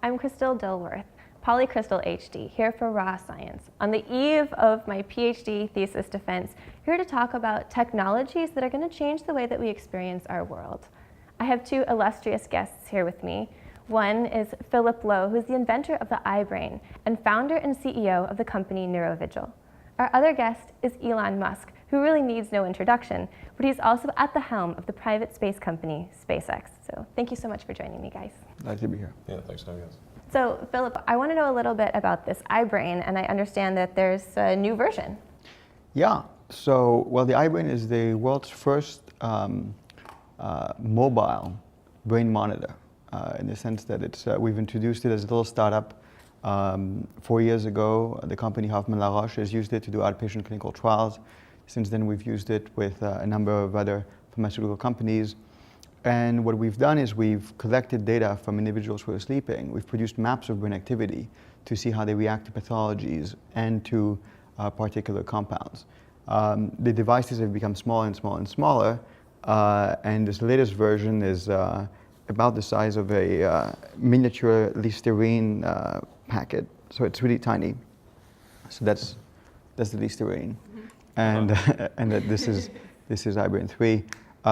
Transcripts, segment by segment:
I'm Crystal Dilworth, Polycrystal HD, here for Raw Science. On the eve of my PhD thesis defense, here to talk about technologies that are going to change the way that we experience our world. I have two illustrious guests here with me. One is Philip Lowe, who's the inventor of the iBrain and founder and CEO of the company Neurovigil. Our other guest is Elon Musk, who really needs no introduction, but he's also at the helm of the private space company SpaceX. So thank you so much for joining me, guys. Glad to be here. Yeah, thanks for having us. So Philip, I want to know a little bit about this iBrain, and I understand that there's a new version. Yeah, so, well, the iBrain is the world's first mobile brain monitor, in the sense that it's, we've introduced it as a little startup 4 years ago. The company Hoffmann La Roche has used it to do outpatient clinical trials. Since then, we've used it with a number of other pharmaceutical companies. And what we've done is we've collected data from individuals who are sleeping. We've produced maps of brain activity to see how they react to pathologies and to particular compounds. The devices have become smaller and smaller and smaller, and this latest version is about the size of a miniature Listerine packet. So it's really tiny. So that's the Listerine. And this is iBrain 3.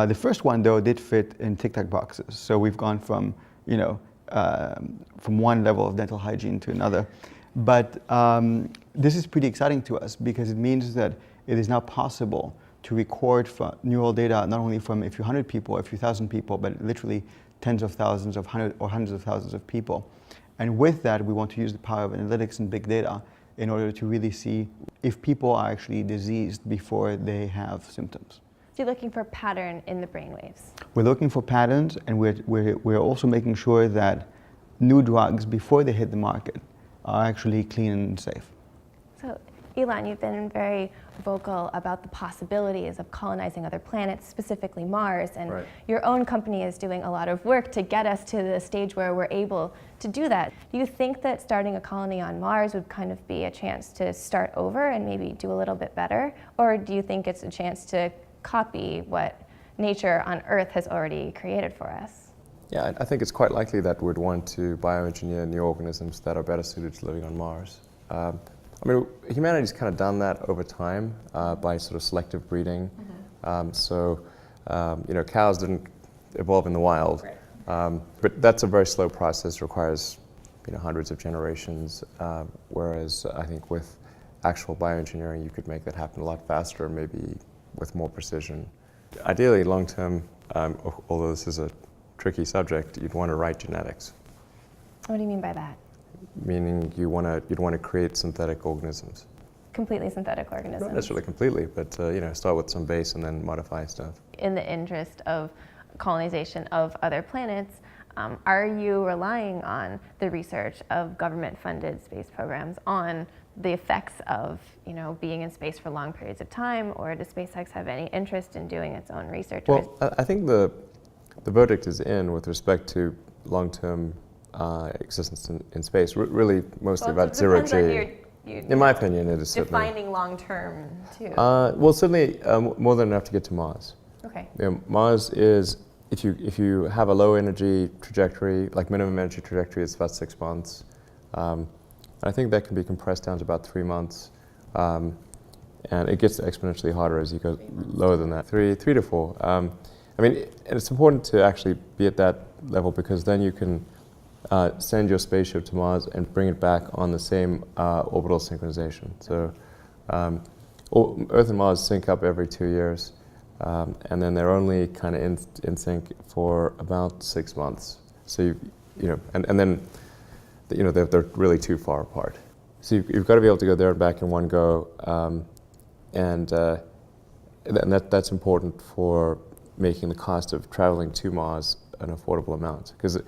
The first one, though, did fit in Tic Tac boxes. So we've gone from, from one level of dental hygiene to another. But this is pretty exciting to us because it means that it is now possible to record neural data not only from a few hundred people or a few thousand people, but literally tens of thousands of hundreds of thousands of people. And with that, we want to use the power of analytics and big data in order to really see if people are actually diseased before they have symptoms. So you're looking for a pattern in the brainwaves. We're looking for patterns, and we're also making sure that new drugs, before they hit the market, are actually clean and safe. So Elon, you've been very vocal about the possibilities of colonizing other planets, specifically Mars, and right. Your own company is doing a lot of work to get us to the stage where we're able to do that. Do you think that starting a colony on Mars would kind of be a chance to start over and maybe do a little bit better? Or do you think it's a chance to copy what nature on Earth has already created for us? Yeah, I think it's quite likely that we'd want to bioengineer new organisms that are better suited to living on Mars. I mean, humanity's kind of done that over time by sort of selective breeding. Cows didn't evolve in the wild, right. But that's a very slow process, requires hundreds of generations, whereas I think with actual bioengineering you could make that happen a lot faster, maybe with more precision. Ideally, long-term, although this is a tricky subject, you'd want to write genetics. What do you mean by that? Meaning you'd want to create synthetic organisms. Completely synthetic organisms? Not necessarily completely, but start with some base and then modify stuff. In the interest of colonization of other planets, are you relying on the research of government-funded space programs on the effects of being in space for long periods of time, or does SpaceX have any interest in doing its own research? Well, I think the verdict is in with respect to long-term existence in space, really mostly about zero-G. In my opinion, it is certainly defining long-term too. Well, certainly more than enough to get to Mars. Okay. Mars is, if you have a low energy trajectory, like minimum energy trajectory, it's about 6 months. I think that can be compressed down to about 3 months, and it gets exponentially harder as you go lower than that. Three to four. I mean, and it's important to actually be at that level because then you can send your spaceship to Mars and bring it back on the same orbital synchronization. So Earth and Mars sync up every 2 years, and then they're only kind of in sync for about 6 months. So and then they're really too far apart. So you've got to be able to go there and back in one go, and that's important for making the cost of traveling to Mars an affordable amount. Because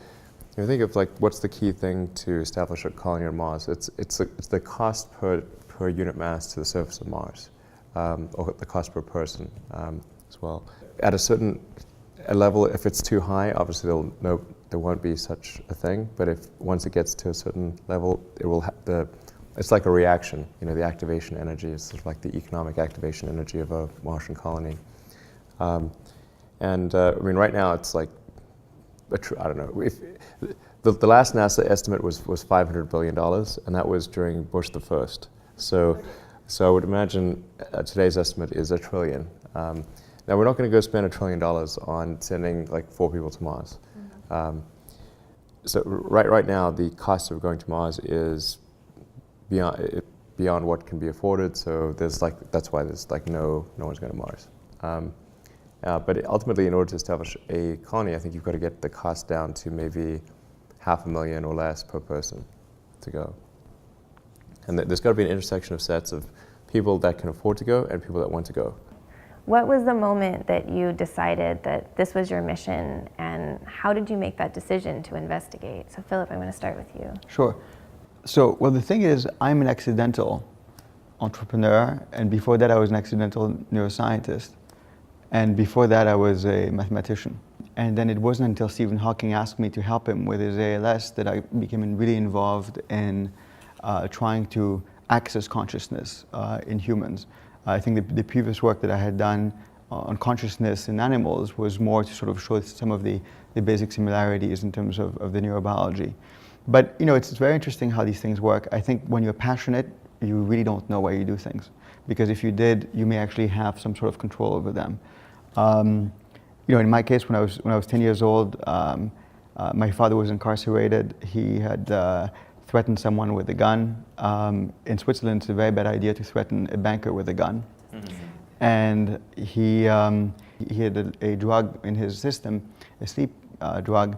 you think of what's the key thing to establish a colony on Mars? It's the cost per unit mass to the surface of Mars, or the cost per person as well. At a certain level, if it's too high, obviously there won't be such a thing. But once it gets to a certain level, it will it's like a reaction. The activation energy is sort of like the economic activation energy of a Martian colony. I mean, right now it's like, I don't know, if the last NASA estimate was $500 billion, and that was during Bush the First. So I would imagine today's estimate is $1 trillion. Now we're not going to go spend $1 trillion on sending like 4 people to Mars. So right now the cost of going to Mars is beyond what can be afforded. So that's why there's like no one's going to Mars. But ultimately, in order to establish a colony, I think you've got to get the cost down to maybe $500,000 or less per person to go. And there's got to be an intersection of sets of people that can afford to go and people that want to go. What was the moment that you decided that this was your mission, and how did you make that decision to investigate? So Philip, I'm going to start with you. Sure. So, well, the thing is, I'm an accidental entrepreneur, and before that I was an accidental neuroscientist. And before that I was a mathematician. And then it wasn't until Stephen Hawking asked me to help him with his ALS that I became really involved in trying to access consciousness in humans. I think the previous work that I had done on consciousness in animals was more to sort of show some of the basic similarities in terms of the neurobiology. But it's very interesting how these things work. I think when you're passionate, you really don't know why you do things. Because if you did, you may actually have some sort of control over them. In my case, when I was 10 years old, my father was incarcerated. He had threatened someone with a gun. In Switzerland, it's a very bad idea to threaten a banker with a gun. Mm-hmm. And he had a drug in his system, a sleep drug,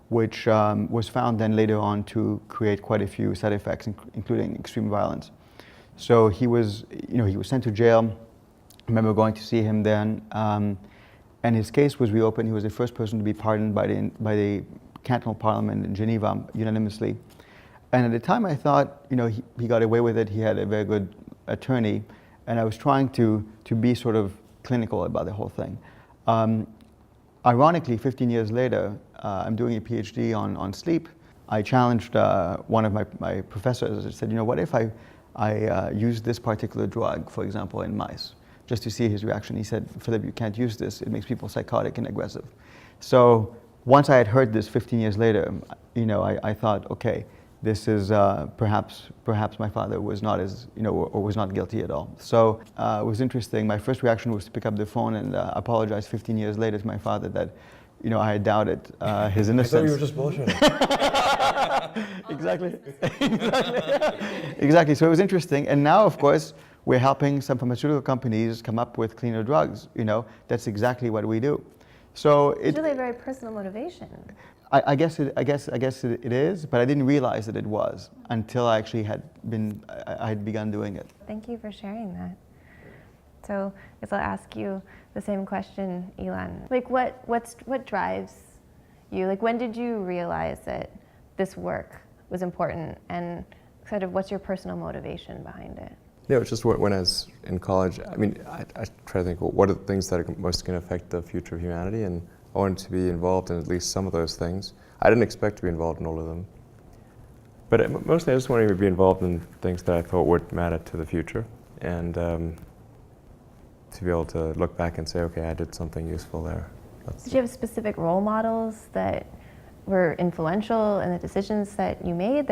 which was found then later on to create quite a few side effects, including extreme violence. So he was sent to jail. I remember going to see him then, and his case was reopened. He was the first person to be pardoned by the cantonal parliament in Geneva unanimously. And at the time, I thought, he got away with it. He had a very good attorney, and I was trying to be sort of clinical about the whole thing. Ironically, 15 years later, I'm doing a PhD on sleep. I challenged one of my professors. I said, what if I used this particular drug, for example, in mice, just to see his reaction. He said, Philip, you can't use this. It makes people psychotic and aggressive. So once I had heard this 15 years later, I thought, okay, this is perhaps my father was not as, or was not guilty at all. So it was interesting. My first reaction was to pick up the phone and apologize 15 years later to my father that, I had doubted his innocence. I thought you were just bullshitting. Exactly. So it was interesting. And now, of course, we're helping some pharmaceutical companies come up with cleaner drugs. That's exactly what we do. So it's really a very personal motivation. I guess it is, but I didn't realize that it was until I actually had begun doing it. Thank you for sharing that. So I guess I'll ask you the same question, Elon. Like, what drives you? Like, when did you realize that this work was important, and sort of what's your personal motivation behind it? Yeah, it's just when I was in college. I mean, I try to think, well, what are the things that are most going to affect the future of humanity, and I wanted to be involved in at least some of those things. I didn't expect to be involved in all of them, but mostly I just wanted to be involved in things that I thought would matter to the future, and to be able to look back and say, okay, I did something useful there. Did you have specific role models that were influential in the decisions that you made,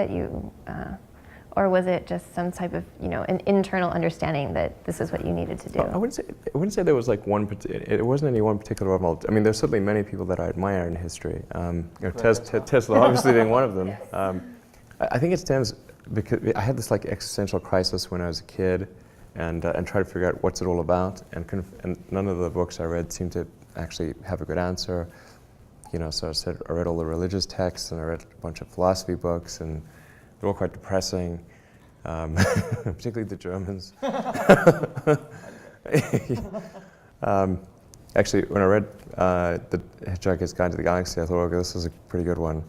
or was it just some type of, an internal understanding that this is what you needed to do? I wouldn't say there was like it wasn't any one particular role model. I mean, there's certainly many people that I admire in history. Tesla obviously being one of them. Yes. I think it stems because I had this like existential crisis when I was a kid, and tried to figure out what's it all about, and none of the books I read seemed to actually have a good answer. So I read all the religious texts, and I read a bunch of philosophy books, and they're all quite depressing, particularly the Germans. Actually, when I read The Hitchhiker's Guide to the Galaxy, I thought, okay, this is a pretty good one.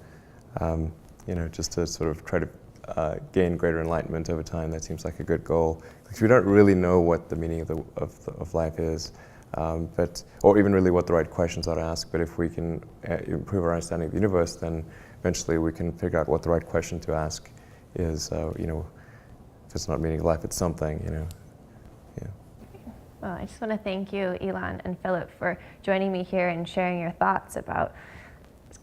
Just to sort of try to gain greater enlightenment over time. That seems like a good goal, because we don't really know what the meaning of life is, or even really what the right questions are to ask. But if we can improve our understanding of the universe, then eventually we can figure out what the right question to ask is. If it's not meaning of life, it's something. Yeah. Well, I just want to thank you, Elon and Philip, for joining me here and sharing your thoughts about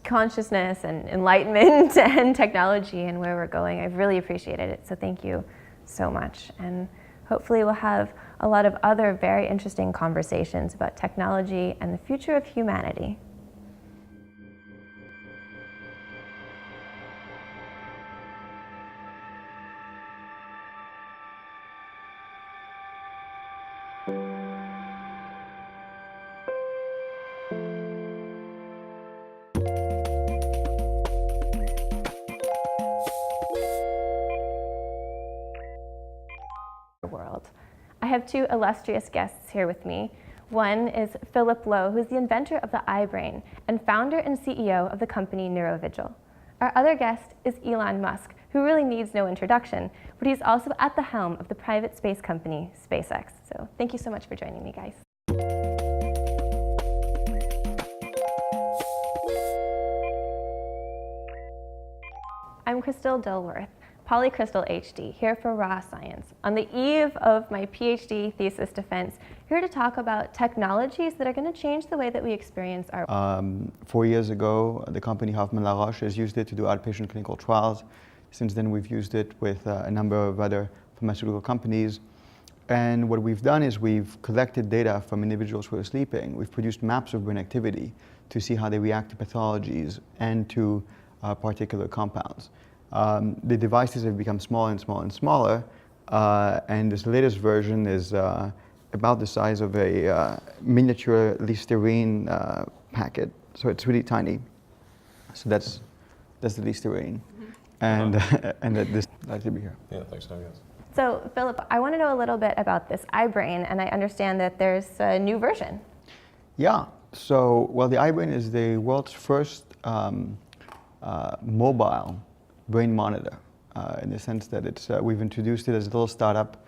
consciousness and enlightenment and technology and where we're going. I've really appreciated it, so thank you so much. And hopefully we'll have a lot of other very interesting conversations about technology and the future of humanity. World. I have two illustrious guests here with me. One is Philip Lowe, who's the inventor of the iBrain and founder and CEO of the company Neurovigil. Our other guest is Elon Musk, who really needs no introduction, but he's also at the helm of the private space company SpaceX. So thank you so much for joining me, guys. I'm Crystal Dilworth, Polycrystal HD, here for Raw Science. On the eve of my PhD thesis defense, here to talk about technologies that are going to change the way that we experience our 4 years ago, the company Hoffmann La Roche has used it to do outpatient clinical trials. Since then, we've used it with a number of other pharmaceutical companies. And what we've done is we've collected data from individuals who are sleeping. We've produced maps of brain activity to see how they react to pathologies and to particular compounds. The devices have become smaller and smaller and smaller, and this latest version is about the size of a miniature Listerine packet, so it's really tiny. So that's the Listerine, and this likely to be here. Yeah, thanks for having us. So, Philip, I want to know a little bit about this iBrain, and I understand that there's a new version. Yeah. So, well, the iBrain is the world's first mobile brain monitor, in the sense that it's we've introduced it as a little startup